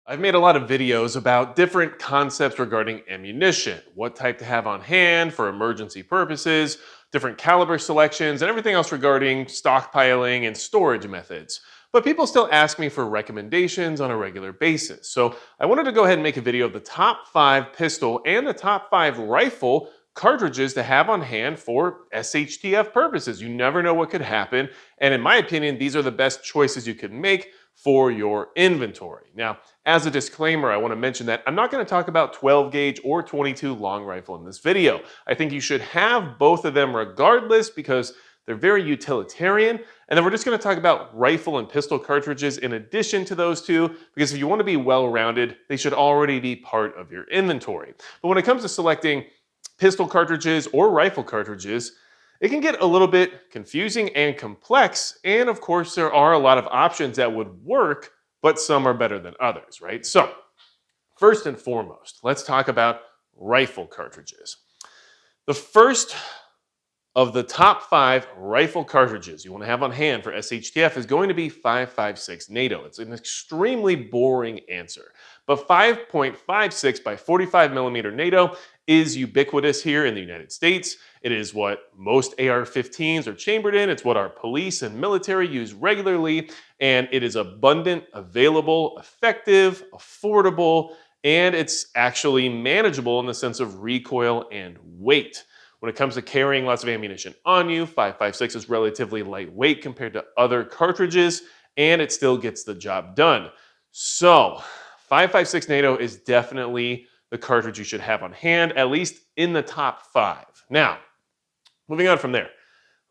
I've made a lot of videos about different concepts regarding ammunition, what type to have on hand for emergency purposes, different caliber selections, and everything else regarding stockpiling and storage methods. But people still ask me for recommendations on a regular basis. So I wanted to go ahead and make a video of the top 5 pistol and the top 5 rifle cartridges to have on hand for SHTF purposes. You never know what could happen. And in my opinion, these are the best choices you can make for your inventory. Now, as a disclaimer, I want to mention that I'm not going to talk about 12 gauge or 22 long rifle in this video. I think you should have both of them regardless because they're very utilitarian. And then we're just going to talk about rifle and pistol cartridges in addition to those two, because if you want to be well-rounded, they should already be part of your inventory. But when it comes to selecting pistol cartridges or rifle cartridges, it can get a little bit confusing and complex, and of course there are a lot of options that would work, but some are better than others, right? So, first and foremost, let's talk about rifle cartridges. The first of the top 5 rifle cartridges you want to have on hand for SHTF is going to be 5.56 NATO. It's an extremely boring answer, but 5.56 by 45 millimeter NATO is ubiquitous here in the United States. It is what most AR-15s are chambered in. It's what our police and military use regularly, and it is abundant, available, effective, affordable, and it's actually manageable in the sense of recoil and weight. When it comes to carrying lots of ammunition on you, 5.56 is relatively lightweight compared to other cartridges, and it still gets the job done. So, 5.56 NATO is definitely the cartridge you should have on hand, at least in the top 5. Now, moving on from there,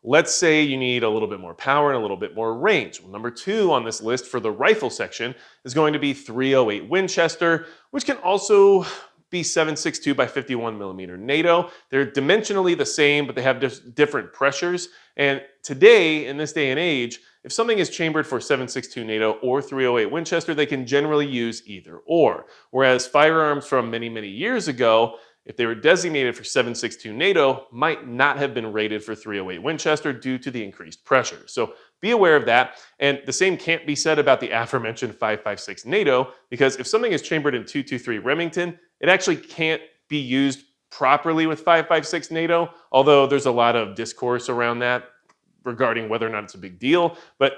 let's say you need a little bit more power and a little bit more range. Well, number 2 on this list for the rifle section is going to be 308 Winchester, which can also be 7.62 by 51 millimeter NATO. They're dimensionally the same, but they have different pressures. And today, in this day and age, if something is chambered for 7.62 NATO or 308 Winchester, they can generally use either or. Whereas firearms from many, many years ago, if they were designated for 7.62 NATO, might not have been rated for 308 Winchester due to the increased pressure. So be aware of that. And the same can't be said about the aforementioned 5.56 NATO, because if something is chambered in 223 Remington, it actually can't be used properly with 5.56 NATO, although there's a lot of discourse around that regarding whether or not it's a big deal. But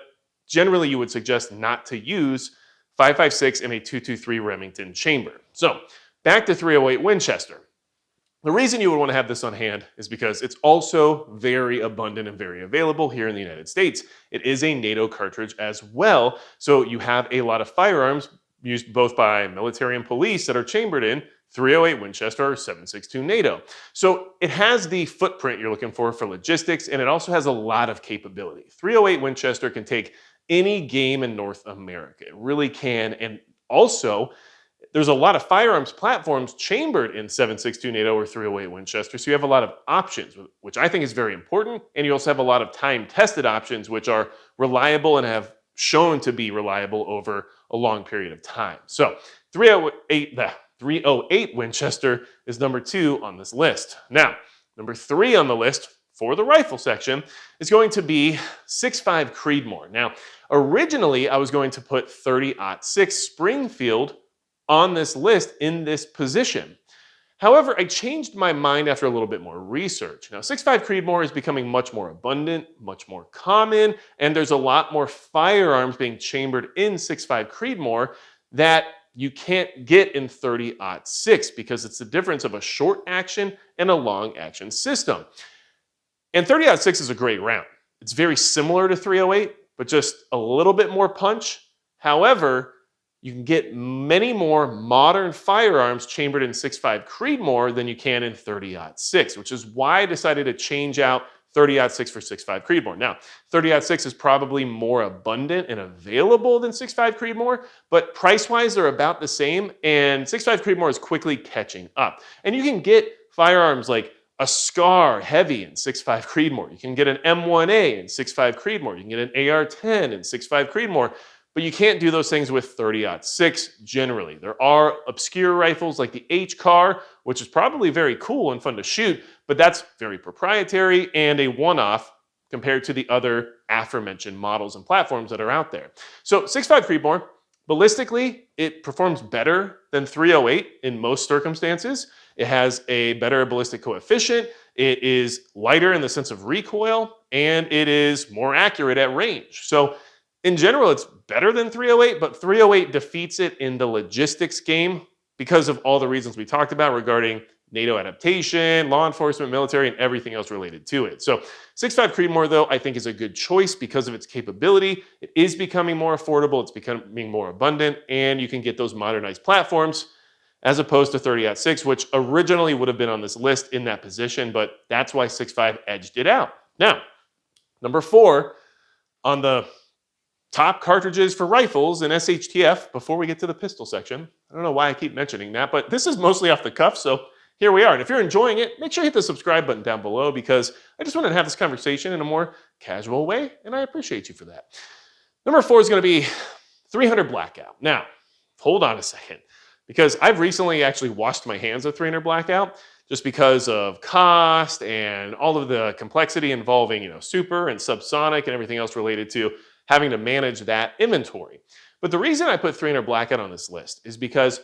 generally, you would suggest not to use 5.56 in a 223 Remington chamber. So back to 308 Winchester. The reason you would want to have this on hand is because it's also very abundant and very available here in the United States. It is a NATO cartridge as well, so you have a lot of firearms used both by military and police that are chambered in 308 Winchester or 7.62 NATO. So it has the footprint you're looking for logistics, and it also has a lot of capability. 308 Winchester can take any game in North America. It really can, and also there's a lot of firearms platforms chambered in 7.62 NATO or 308 Winchester, so you have a lot of options, which I think is very important, and you also have a lot of time-tested options, which are reliable and have shown to be reliable over a long period of time. So 308 Winchester is number 2 on this list. Now, number 3 on the list for the rifle section is going to be 6.5 Creedmoor. Now, originally I was going to put 30-06 Springfield on this list in this position. However, I changed my mind after a little bit more research. Now, 6.5 Creedmoor is becoming much more abundant, much more common, and there's a lot more firearms being chambered in 6.5 Creedmoor that you can't get in 30-06 because it's the difference of a short action and a long action system. And 30-06 is a great round. It's very similar to 308, but just a little bit more punch. However, you can get many more modern firearms chambered in 6.5 Creedmoor than you can in 30-06, which is why I decided to change out 30-06 for 6.5 Creedmoor. Now, 30-06 is probably more abundant and available than 6.5 Creedmoor, but price-wise, they're about the same, and 6.5 Creedmoor is quickly catching up. And you can get firearms like a SCAR heavy in 6.5 Creedmoor. You can get an M1A in 6.5 Creedmoor. You can get an AR-10 in 6.5 Creedmoor. But you can't do those things with 30-06 generally. There are obscure rifles like the H-CAR, which is probably very cool and fun to shoot, but that's very proprietary and a one-off compared to the other aforementioned models and platforms that are out there. So 6.5 Creedmoor, Ballistically, it performs better than 308 in most circumstances. It has a better ballistic coefficient. It is lighter in the sense of recoil, and it is more accurate at range. So, in general, it's better than 308, but 308 defeats it in the logistics game because of all the reasons we talked about regarding NATO adaptation, law enforcement, military, and everything else related to it. So 6.5 Creedmoor, though, I think is a good choice because of its capability. It is becoming more affordable, it's becoming more abundant, and you can get those modernized platforms as opposed to 30-06, which originally would have been on this list in that position, but that's why 6.5 edged it out. Now, number 4 on the top cartridges for rifles in SHTF, before we get to the pistol section. I don't know why I keep mentioning that, but this is mostly off the cuff, so here we are. And if you're enjoying it, make sure you hit the subscribe button down below because I just want to have this conversation in a more casual way, and I appreciate you for that. Number 4 is going to be 300 Blackout. Now, hold on a second, because I've recently actually washed my hands of 300 Blackout just because of cost and all of the complexity involving, super and subsonic and everything else related to having to manage that inventory. But the reason I put 300 Blackout on this list is because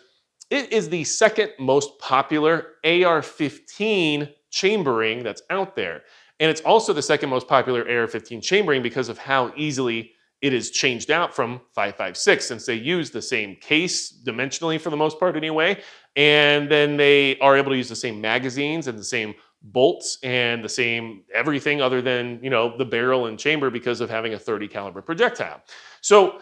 it is the second most popular AR-15 chambering that's out there. And it's also the second most popular AR-15 chambering because of how easily it is changed out from 5.56, since they use the same case dimensionally for the most part anyway. And then they are able to use the same magazines and the same bolts and the same everything other than, the barrel and chamber because of having a 30 caliber projectile. So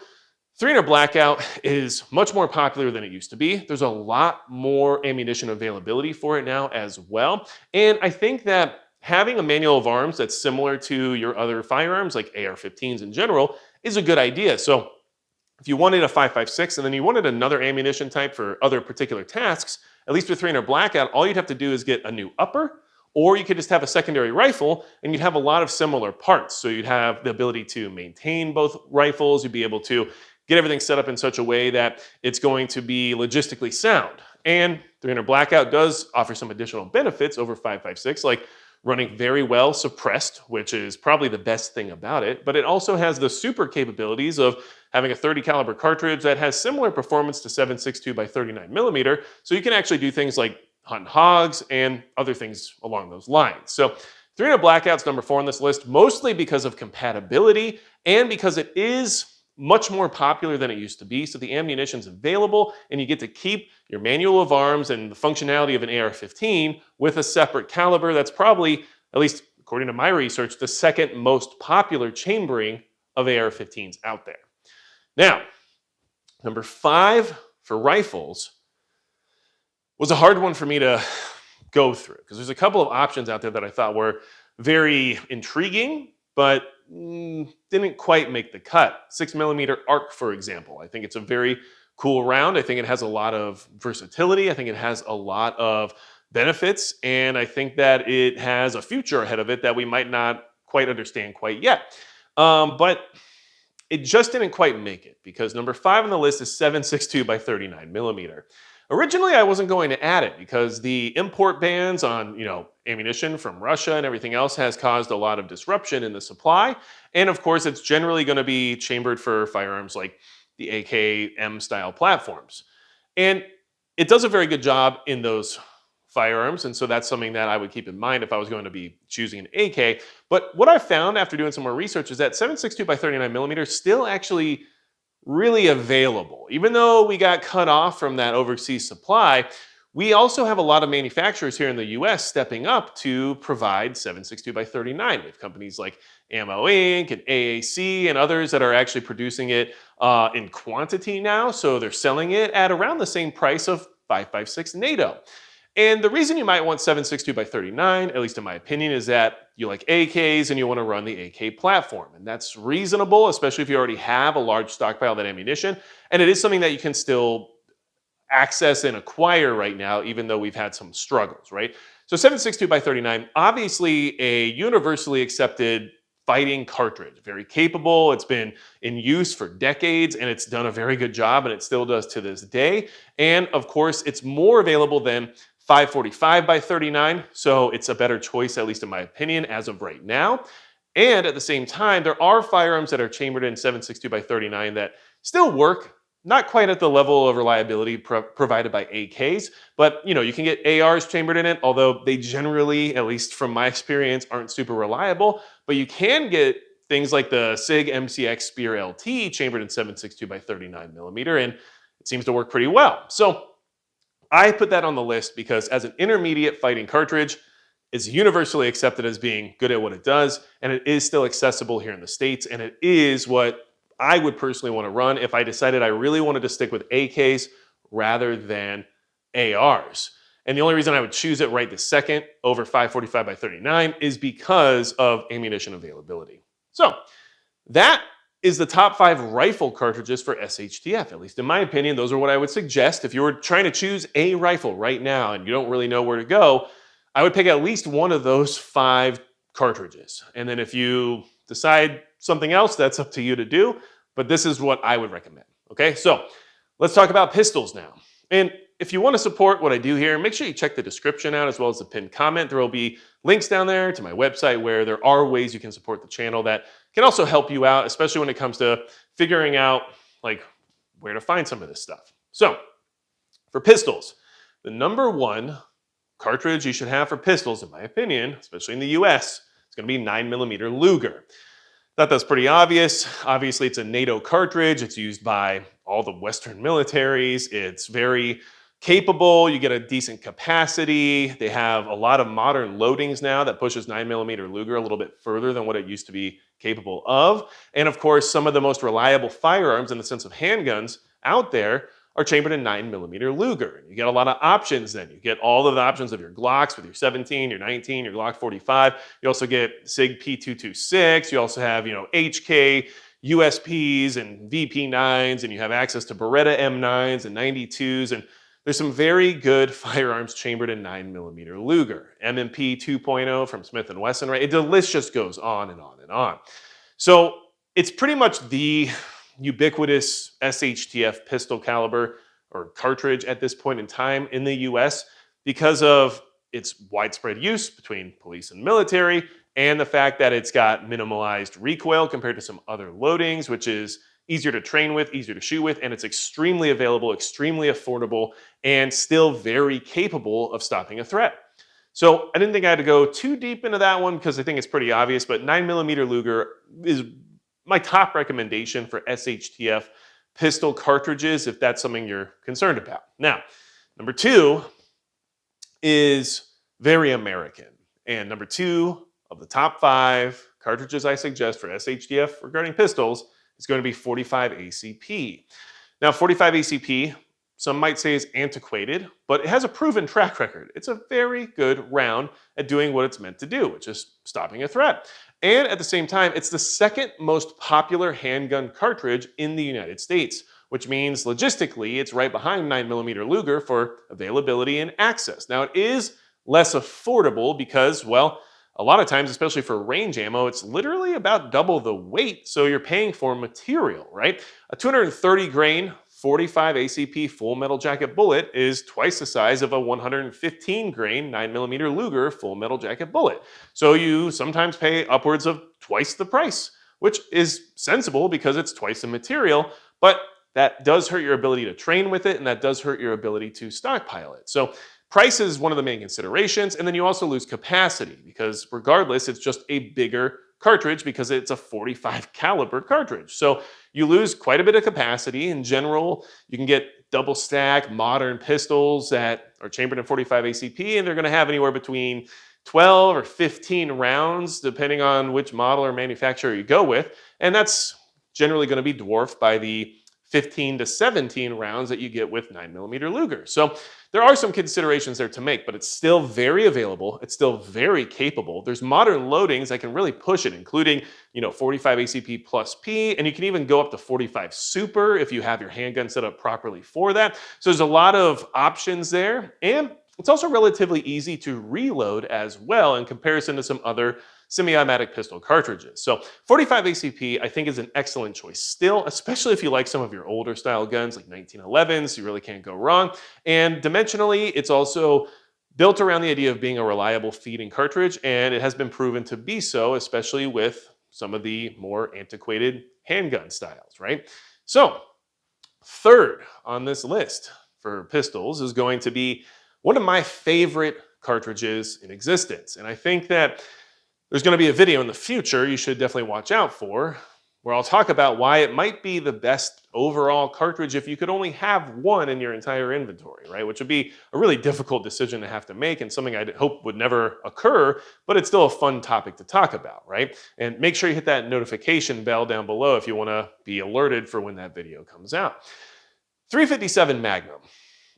300 Blackout is much more popular than it used to be. There's a lot more ammunition availability for it now as well. And I think that having a manual of arms that's similar to your other firearms, like AR-15s in general, is a good idea. So if you wanted a 5.56 and then you wanted another ammunition type for other particular tasks, at least with 300 Blackout, all you'd have to do is get a new upper, or you could just have a secondary rifle and you'd have a lot of similar parts. So you'd have the ability to maintain both rifles, you'd be able to get everything set up in such a way that it's going to be logistically sound. And 300 Blackout does offer some additional benefits over 5.56, like running very well suppressed, which is probably the best thing about it. But it also has the super capabilities of having a 30 caliber cartridge that has similar performance to 7.62 by 39 millimeter. So you can actually do things like hunt hogs and other things along those lines. So 300 Blackout's number 4 on this list, mostly because of compatibility and because it is much more popular than it used to be. So the ammunition's available and you get to keep your manual of arms and the functionality of an AR-15 with a separate caliber. That's probably, at least according to my research, the second most popular chambering of AR-15s out there. Now, number 5 for rifles was a hard one for me to go through because there's a couple of options out there that I thought were very intriguing, but didn't quite make the cut. 6mm ARC, for example. I think it's a very cool round. I think it has a lot of versatility. I think it has a lot of benefits. And I think that it has a future ahead of it that we might not quite understand quite yet. But it just didn't quite make it because number 5 on the list is 7.62 by 39 millimeter. Originally, I wasn't going to add it because the import bans on, ammunition from Russia and everything else has caused a lot of disruption in the supply. And of course, it's generally going to be chambered for firearms like the AK-M style platforms. And it does a very good job in those firearms. And so that's something that I would keep in mind if I was going to be choosing an AK. But what I found after doing some more research is that 7.62 by 39 millimeter still actually really available. Even though we got cut off from that overseas supply, we also have a lot of manufacturers here in the US stepping up to provide 7.62 by 39. We have companies like Ammo Inc. and AAC and others that are actually producing it in quantity now. So they're selling it at around the same price of 5.56 NATO. And the reason you might want 7.62 by 39, at least in my opinion, is that you like AKs and you want to run the AK platform. And that's reasonable, especially if you already have a large stockpile of that ammunition. And it is something that you can still access and acquire right now, even though we've had some struggles, right? So 7.62 by 39, obviously a universally accepted fighting cartridge, very capable. It's been in use for decades and it's done a very good job and it still does to this day. And of course, it's more available than 5.45 by 39. So it's a better choice, at least in my opinion, as of right now. And at the same time, there are firearms that are chambered in 7.62 by 39 that still work not quite at the level of reliability provided by AKs, but you can get ARs chambered in it, although they generally, at least from my experience, aren't super reliable. But you can get things like the SIG MCX Spear LT chambered in 7.62 by 39 millimeter, and it seems to work pretty well. So I put that on the list because as an intermediate fighting cartridge, it's universally accepted as being good at what it does, and it is still accessible here in the States, and it is what I would personally want to run if I decided I really wanted to stick with AKs rather than ARs. And the only reason I would choose it right this second over 545 by 39 is because of ammunition availability. So that is the top 5 rifle cartridges for SHTF. At least in my opinion, those are what I would suggest. If you were trying to choose a rifle right now and you don't really know where to go, I would pick at least one of those 5 cartridges. And then if you decide something else, that's up to you to do. But this is what I would recommend. Okay, so let's talk about pistols now. And if you want to support what I do here, make sure you check the description out as well as the pinned comment. There will be links down there to my website where there are ways you can support the channel that can also help you out, especially when it comes to figuring out like where to find some of this stuff. So for pistols, the number 1 cartridge you should have for pistols, in my opinion, especially in the US, is going to be 9mm Luger. Thought that's pretty obvious. Obviously, it's a NATO cartridge. It's used by all the Western militaries. It's very capable. You get a decent capacity. They have a lot of modern loadings now that pushes 9mm Luger a little bit further than what it used to be capable of. And of course, some of the most reliable firearms in the sense of handguns out there are chambered in 9mm Luger. You get a lot of options then. You get all of the options of your Glocks with your 17, your 19, your Glock 45. You also get SIG P226. You also have, HK, USPs and VP9s, and you have access to Beretta M9s and 92s. And there's some very good firearms chambered in 9mm Luger. M&P 2.0 from Smith & Wesson, right? The list just goes on and on and on. So it's pretty much the ubiquitous SHTF pistol caliber or cartridge at this point in time in the US because of its widespread use between police and military and the fact that it's got minimalized recoil compared to some other loadings, which is easier to train with, easier to shoot with, and it's extremely available, extremely affordable, and still very capable of stopping a threat. So I didn't think I had to go too deep into that one because I think it's pretty obvious, but 9mm Luger is my top recommendation for SHTF pistol cartridges if that's something you're concerned about. Now, number 2 is very American. And number 2 of the top 5 cartridges I suggest for SHTF regarding pistols is going to be 45 ACP. Now, 45 ACP, some might say is antiquated, but it has a proven track record. It's a very good round at doing what it's meant to do, which is stopping a threat. And at the same time, it's the second most popular handgun cartridge in the United States, which means logistically, it's right behind 9mm Luger for availability and access. Now, it is less affordable because, well, a lot of times, especially for range ammo, it's literally about double the weight, so you're paying for material, right? A 230 grain 45 ACP full metal jacket bullet is twice the size of a 115 grain 9mm Luger full metal jacket bullet. So you sometimes pay upwards of twice the price, which is sensible because it's twice the material, but that does hurt your ability to train with it, and that does hurt your ability to stockpile it. So price is one of the main considerations, and then you also lose capacity because regardless, it's just a bigger cartridge because it's a 45 caliber cartridge. So you lose quite a bit of capacity. In general, you can get double stack modern pistols that are chambered in 45 ACP, and they're going to have anywhere between 12 or 15 rounds, depending on which model or manufacturer you go with. And that's generally going to be dwarfed by the 15 to 17 rounds that you get with 9mm Luger. So there are some considerations there to make, but it's still very available. It's still very capable. There's modern loadings that can really push it, including 45 ACP plus P, and you can even go up to 45 Super if you have your handgun set up properly for that. So there's a lot of options there, and it's also relatively easy to reload as well in comparison to some other semi-automatic pistol cartridges. So 45 ACP, I think, is an excellent choice still, especially if you like some of your older style guns like 1911s. You really can't go wrong. And dimensionally, it's also built around the idea of being a reliable feeding cartridge, and it has been proven to be so, especially with some of the more antiquated handgun styles, right? So Third on this list for pistols is going to be one of my favorite cartridges in existence. And I think that there's going to be a video in the future you should definitely watch out for, where I'll talk about why it might be the best overall cartridge if you could only have one in your entire inventory, right? Which would be a really difficult decision to have to make and something I hope would never occur, but it's still a fun topic to talk about, right? And make sure you hit that notification bell down below if you want to be alerted for when that video comes out. 357 Magnum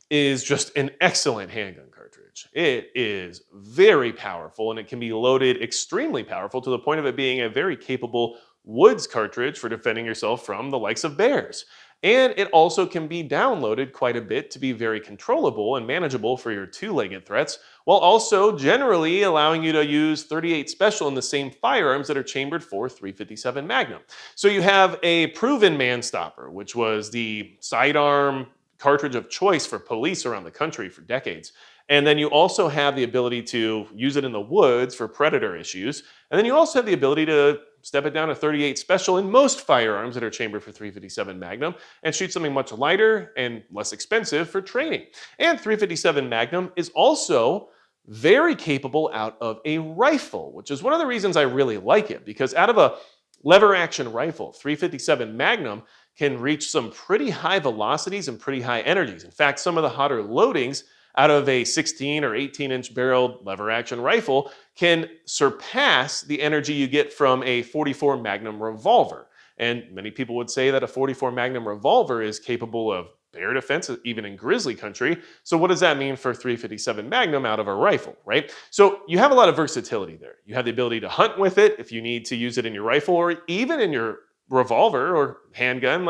is just an excellent handgun cartridge. It is very powerful and it can be loaded extremely powerful to the point of it being a very capable woods cartridge for defending yourself from the likes of bears. And it also can be downloaded quite a bit to be very controllable and manageable for your two-legged threats, while also generally allowing you to use 38 Special in the same firearms that are chambered for 357 Magnum. So you have a proven man stopper, which was the sidearm cartridge of choice for police around the country for decades. And then you also have the ability to use it in the woods for predator issues. And then you also have the ability to step it down to 38 Special in most firearms that are chambered for 357 Magnum and shoot something much lighter and less expensive for training. And 357 Magnum is also very capable out of a rifle, which is one of the reasons I really like it, because out of a lever action rifle, 357 Magnum can reach some pretty high velocities and pretty high energies. In fact, some of the hotter loadings out of a 16 or 18-inch barreled lever action rifle can surpass the energy you get from a 44 Magnum revolver. And many people would say that a 44 Magnum revolver is capable of bear defense, even in grizzly country. So what does that mean for 357 Magnum out of a rifle, right? So you have a lot of versatility there. You have the ability to hunt with it if you need to use it in your rifle or even in your revolver or handgun.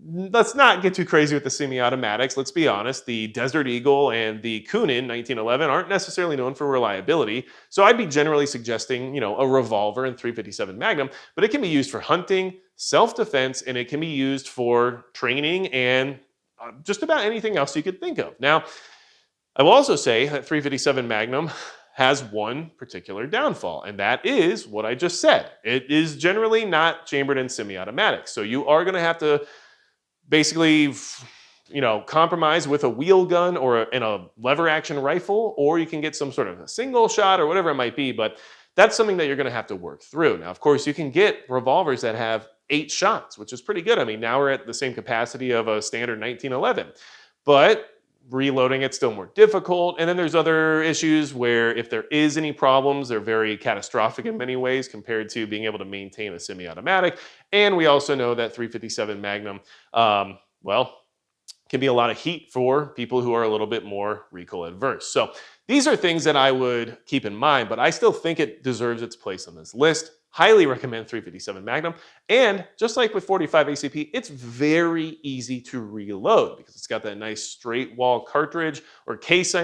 Let's not get too crazy with the semi-automatics. Let's be honest. The Desert Eagle and the Kunin 1911 aren't necessarily known for reliability. So I'd be generally suggesting, a revolver and 357 Magnum, but it can be used for hunting, self-defense, and it can be used for training and just about anything else you could think of. Now, I will also say that 357 Magnum has one particular downfall, and that is what I just said. It is generally not chambered in semi-automatics. So you are going to have to basically, compromise with a wheel gun or in a lever action rifle, or you can get some sort of a single shot or whatever it might be, but that's something that you're going to have to work through. Now, of course, you can get revolvers that have 8 shots, which is pretty good. I mean, now we're at the same capacity of a standard 1911, but reloading it's still more difficult. And then there's other issues where if there is any problems, they're very catastrophic in many ways compared to being able to maintain a semi-automatic. And we also know that 357 Magnum, can be a lot of heat for people who are a little bit more recoil adverse. So these are things that I would keep in mind, but I still think it deserves its place on this list. Highly recommend 357 Magnum. And just like with 45 ACP, it's very easy to reload because it's got that nice straight wall cartridge or case,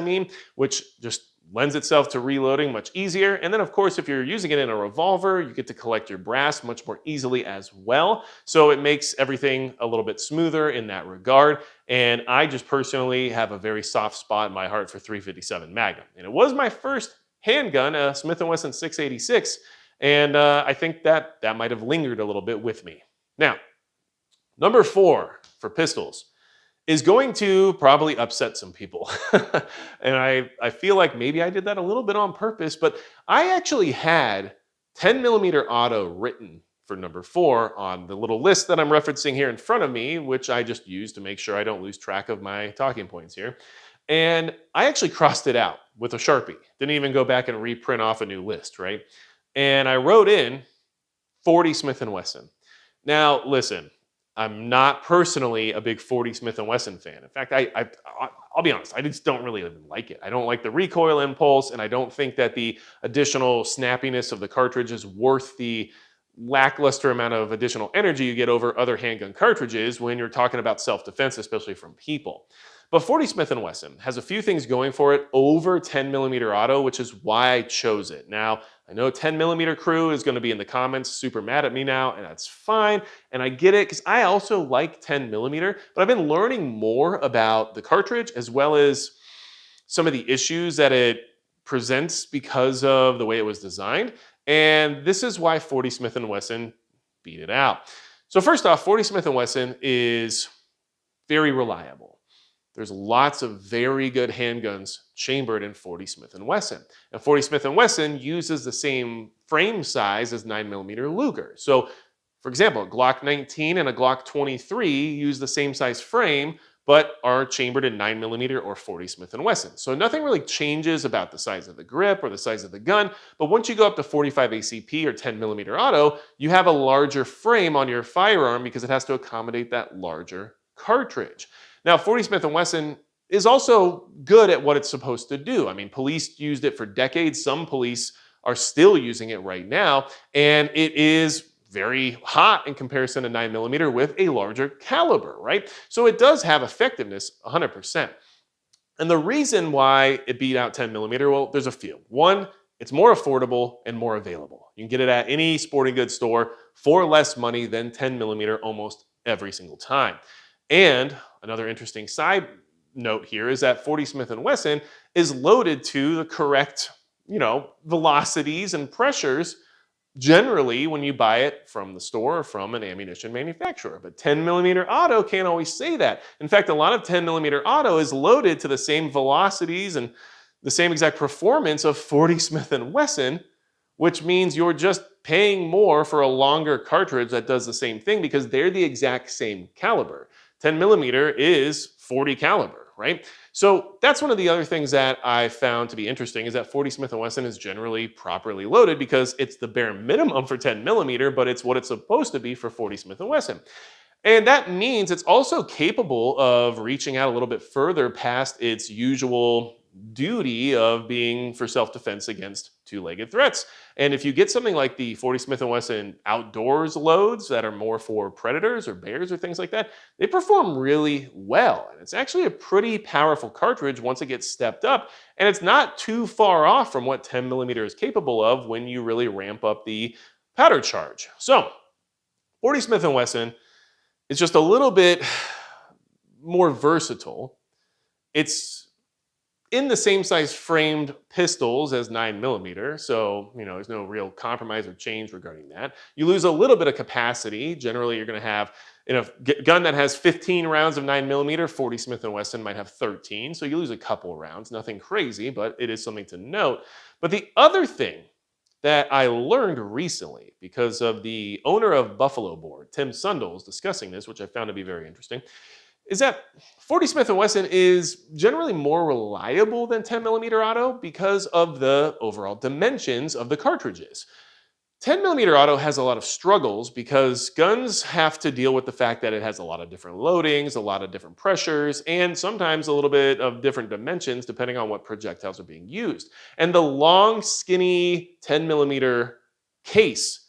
which just lends itself to reloading much easier. And then of course, if you're using it in a revolver, you get to collect your brass much more easily as well. So it makes everything a little bit smoother in that regard. And I just personally have a very soft spot in my heart for 357 Magnum. And it was my first handgun, a Smith & Wesson 686. And I think that might have lingered a little bit with me. Now, number 4 for pistols is going to probably upset some people. And I feel like maybe I did that a little bit on purpose, but I actually had 10mm auto written for number 4 on the little list that I'm referencing here in front of me, which I just used to make sure I don't lose track of my talking points here. And I actually crossed it out with a Sharpie. Didn't even go back and reprint off a new list, right? And I wrote in 40 Smith & Wesson. Now, listen, I'm not personally a big 40 Smith & Wesson fan. In fact, I'll be honest, I just don't really even like it. I don't like the recoil impulse, and I don't think that the additional snappiness of the cartridge is worth the lackluster amount of additional energy you get over other handgun cartridges when you're talking about self-defense, especially from people. But 40 Smith & Wesson has a few things going for it over 10mm auto, which is why I chose it. Now, I know 10mm crew is going to be in the comments super mad at me now, and that's fine. And I get it because I also like 10mm, but I've been learning more about the cartridge as well as some of the issues that it presents because of the way it was designed. And this is why 40 Smith & Wesson beat it out. So first off, 40 Smith & Wesson is very reliable. There's lots of very good handguns chambered in 40 Smith & Wesson. And 40 Smith & Wesson uses the same frame size as 9mm Luger. So, for example, a Glock 19 and a Glock 23 use the same size frame, but are chambered in 9mm or 40 Smith & Wesson. So nothing really changes about the size of the grip or the size of the gun, but once you go up to 45 ACP or 10mm auto, you have a larger frame on your firearm because it has to accommodate that larger cartridge. Now, 40 Smith & Wesson is also good at what it's supposed to do. I mean, police used it for decades. Some police are still using it right now, and it is very hot in comparison to 9mm with a larger caliber, right? So it does have effectiveness 100%. And the reason why it beat out 10mm, well, there's a few. One, it's more affordable and more available. You can get it at any sporting goods store for less money than 10mm almost every single time. And another interesting side note here is that 40 Smith & Wesson is loaded to the correct, velocities and pressures generally when you buy it from the store or from an ammunition manufacturer. But 10mm auto can't always say that. In fact, a lot of 10mm auto is loaded to the same velocities and the same exact performance of 40 Smith & Wesson, which means you're just paying more for a longer cartridge that does the same thing because they're the exact same caliber. 10mm is 40 caliber, right? So that's one of the other things that I found to be interesting is that 40 Smith & Wesson is generally properly loaded because it's the bare minimum for 10mm, but it's what it's supposed to be for 40 Smith & Wesson. And that means it's also capable of reaching out a little bit further past its usual duty of being for self-defense against two-legged threats. And if you get something like the 40 Smith & Wesson outdoors loads that are more for predators or bears or things like that, they perform really well. And it's actually a pretty powerful cartridge once it gets stepped up. And it's not too far off from what 10mm is capable of when you really ramp up the powder charge. So 40 Smith & Wesson is just a little bit more versatile. It's in the same size framed pistols as 9mm, so there's no real compromise or change regarding that. You lose a little bit of capacity. Generally, you're going to have in a gun that has 15 rounds of 9mm, 40 Smith & Wesson might have 13, so you lose a couple rounds. Nothing crazy, but it is something to note. But the other thing that I learned recently because of the owner of Buffalo Board, Tim Sundles, discussing this, which I found to be very interesting, is that 40 Smith & Wesson is generally more reliable than 10mm auto because of the overall dimensions of the cartridges. 10mm auto has a lot of struggles because guns have to deal with the fact that it has a lot of different loadings, a lot of different pressures, and sometimes a little bit of different dimensions depending on what projectiles are being used. And the long, skinny 10mm case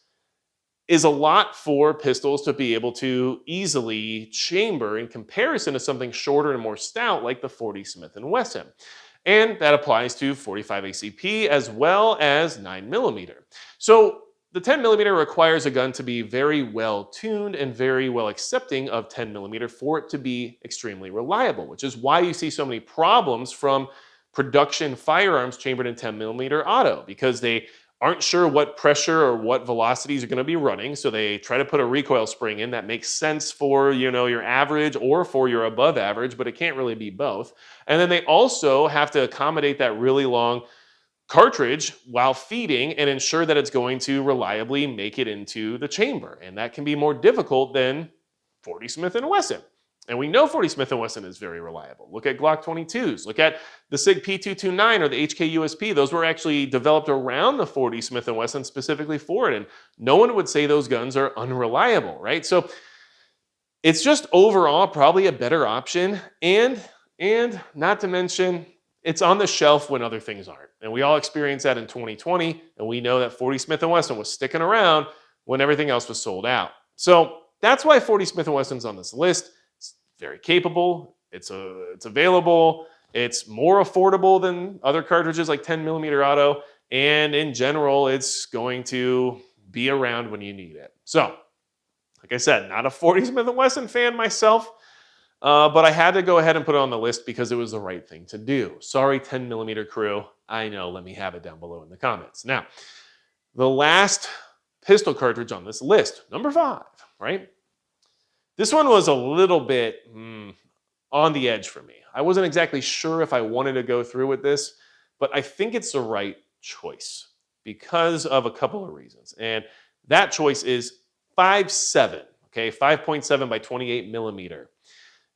is a lot for pistols to be able to easily chamber in comparison to something shorter and more stout like the 40 Smith & Wesson. And that applies to 45 ACP as well as 9mm. So the 10mm requires a gun to be very well tuned and very well accepting of 10mm for it to be extremely reliable, which is why you see so many problems from production firearms chambered in 10mm auto, because they aren't sure what pressure or what velocities are going to be running, so they try to put a recoil spring in that makes sense for your average or for your above average, but it can't really be both. And then they also have to accommodate that really long cartridge while feeding and ensure that it's going to reliably make it into the chamber, and that can be more difficult than 40 Smith & Wesson. And we know 40 Smith & Wesson is very reliable. Look at Glock 22s. Look at the SIG P229 or the HK-USP. Those were actually developed around the 40 Smith & Wesson specifically for it. And no one would say those guns are unreliable, right? So it's just overall probably a better option. And not to mention, it's on the shelf when other things aren't. And we all experienced that in 2020. And we know that 40 Smith & Wesson was sticking around when everything else was sold out. So that's why 40 Smith & Wesson's on this list. Very capable, it's available, it's more affordable than other cartridges like 10mm auto, and in general, it's going to be around when you need it. So, like I said, not a 40 Smith & Wesson fan myself, but I had to go ahead and put it on the list because it was the right thing to do. Sorry, 10mm crew, I know, let me have it down below in the comments. Now, the last pistol cartridge on this list, number 5, right? This one was a little bit, on the edge for me. I wasn't exactly sure if I wanted to go through with this, but I think it's the right choice because of a couple of reasons. And that choice is 5.7, okay, 5.7 by 28 millimeter.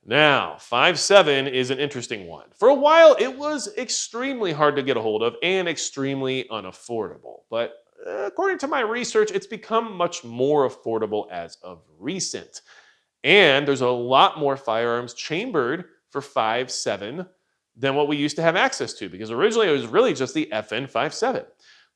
Now, 5.7 is an interesting one. For a while, it was extremely hard to get a hold of and extremely unaffordable. But according to my research, it's become much more affordable as of recent. And there's a lot more firearms chambered for 5.7 than what we used to have access to, because originally it was really just the FN 5.7.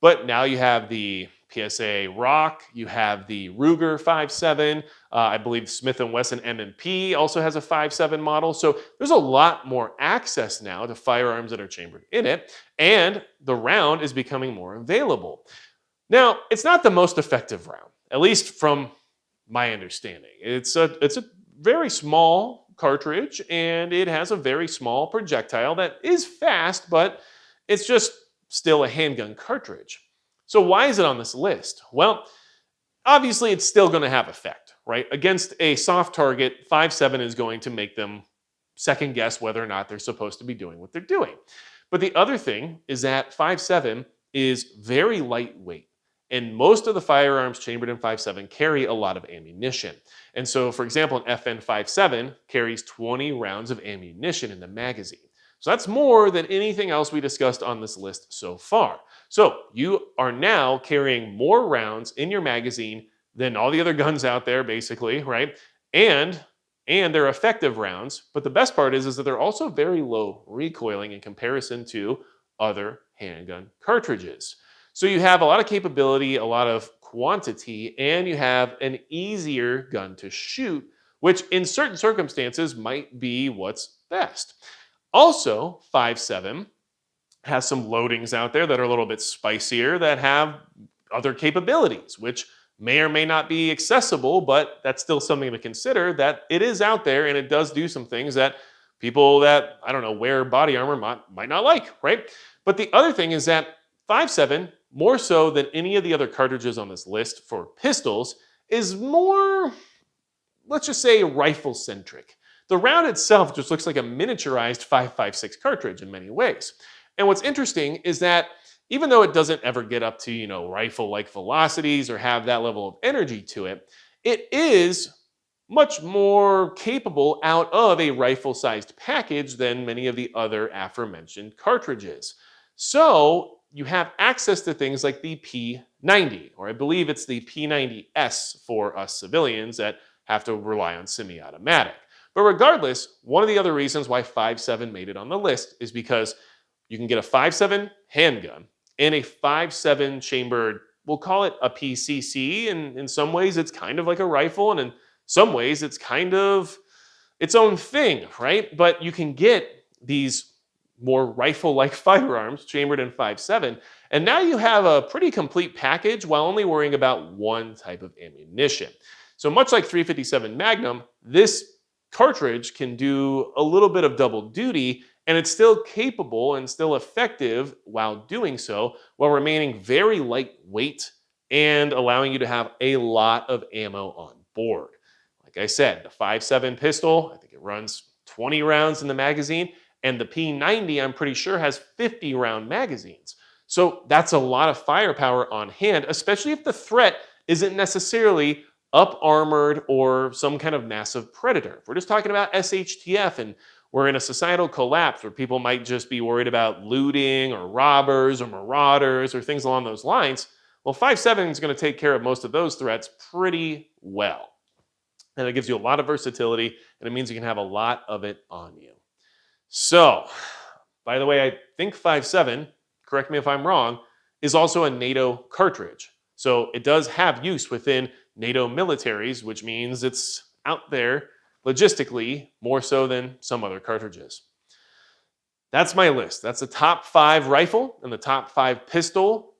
But now you have the PSA Rock, you have the Ruger 5.7, I believe Smith & Wesson M&P also has a 5.7 model. So there's a lot more access now to firearms that are chambered in it, and the round is becoming more available. Now, it's not the most effective round, at least from my understanding. It's a very small cartridge, and it has a very small projectile that is fast, but it's just still a handgun cartridge. So why is it on this list? Well, obviously it's still going to have effect, right? Against a soft target, 5.7 is going to make them second guess whether or not they're supposed to be doing what they're doing. But the other thing is that 5.7 is very lightweight. And most of the firearms chambered in 5.7 carry a lot of ammunition. And so, for example, an FN 5.7 carries 20 rounds of ammunition in the magazine. So that's more than anything else we discussed on this list so far. So you are now carrying more rounds in your magazine than all the other guns out there, basically, right? And they're effective rounds. But the best part is that they're also very low recoiling in comparison to other handgun cartridges. So you have a lot of capability, a lot of quantity, and you have an easier gun to shoot, which in certain circumstances might be what's best. Also, 5.7 has some loadings out there that are a little bit spicier that have other capabilities, which may or may not be accessible, but that's still something to consider, that it is out there and it does do some things that people that, I don't know, wear body armor might not like, right? But the other thing is that 5.7, more so than any of the other cartridges on this list for pistols, is more, let's just say, rifle-centric. The round itself just looks like a miniaturized 5.56 cartridge in many ways. And what's interesting is that even though it doesn't ever get up to, rifle-like velocities or have that level of energy to it, it is much more capable out of a rifle-sized package than many of the other aforementioned cartridges. So you have access to things like the P90, or I believe it's the P90S for us civilians that have to rely on semi-automatic. But regardless, one of the other reasons why 5.7 made it on the list is because you can get a 5.7 handgun and a 5.7 chambered, we'll call it a PCC, and in some ways it's kind of like a rifle, and in some ways it's kind of its own thing, right? But you can get these more rifle-like firearms chambered in 5.7, and now you have a pretty complete package while only worrying about one type of ammunition. So much like 357 Magnum, this cartridge can do a little bit of double duty, and it's still capable and still effective while doing so, while remaining very lightweight and allowing you to have a lot of ammo on board. Like I said, the 5.7 pistol, I think it runs 20 rounds in the magazine, and the P90, I'm pretty sure, has 50 round magazines. So that's a lot of firepower on hand, especially if the threat isn't necessarily up armored or some kind of massive predator. If we're just talking about SHTF and we're in a societal collapse where people might just be worried about looting or robbers or marauders or things along those lines, well, 5.7 is going to take care of most of those threats pretty well. And it gives you a lot of versatility, and it means you can have a lot of it on you. So, by the way, I think 5.7, correct me if I'm wrong, is also a NATO cartridge. So it does have use within NATO militaries, which means it's out there logistically more so than some other cartridges. That's my list. That's the top 5 rifle and the top 5 pistol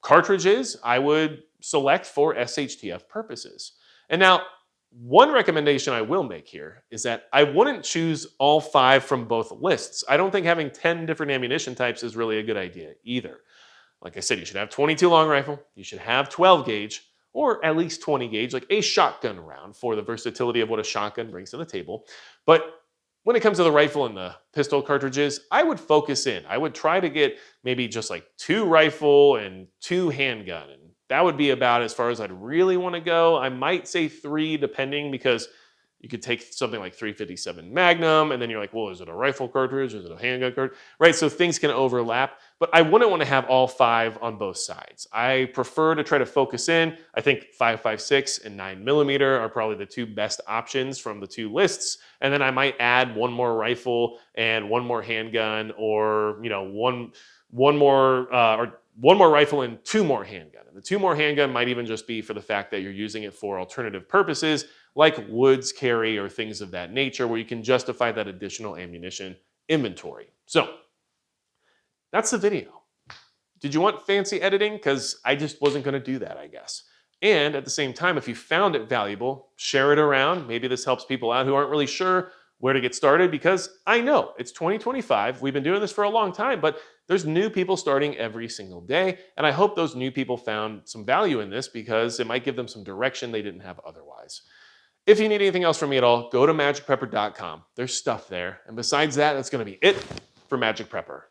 cartridges I would select for SHTF purposes. And now, one recommendation I will make here is that I wouldn't choose all 5 from both lists. I don't think having 10 different ammunition types is really a good idea either. Like I said, you should have 22 long rifle, you should have 12 gauge, or at least 20 gauge, like a shotgun round for the versatility of what a shotgun brings to the table. But When it comes to the rifle and the pistol cartridges, I would focus in. I would try to get maybe just like 2 rifle and 2 handgun. And that would be about as far as I'd really want to go. I might say 3 depending, because you could take something like 357 Magnum and then you're like, well, is it a rifle cartridge? Is it a handgun cartridge? Right? So things can overlap, but I wouldn't want to have all 5 on both sides. I prefer to try to focus in. I think 5.56 and 9mm are probably the 2 best options from the 2 lists. And then I might add 1 more rifle and 1 more handgun, or, you know, one more or 1 more rifle and 2 more handgun. And the 2 more handgun might even just be for the fact that you're using it for alternative purposes, like woods carry or things of that nature, where you can justify that additional ammunition inventory. So that's the video. Did you want fancy editing? Because I just wasn't going to do that, I guess. And at the same time, if you found it valuable, share it around. Maybe this helps people out who aren't really sure where to get started, because I know it's 2025. We've been doing this for a long time, but there's new people starting every single day. And I hope those new people found some value in this, because it might give them some direction they didn't have otherwise. If you need anything else from me at all, go to magicprepper.com. There's stuff there. And besides that, that's going to be it for Magic Prepper.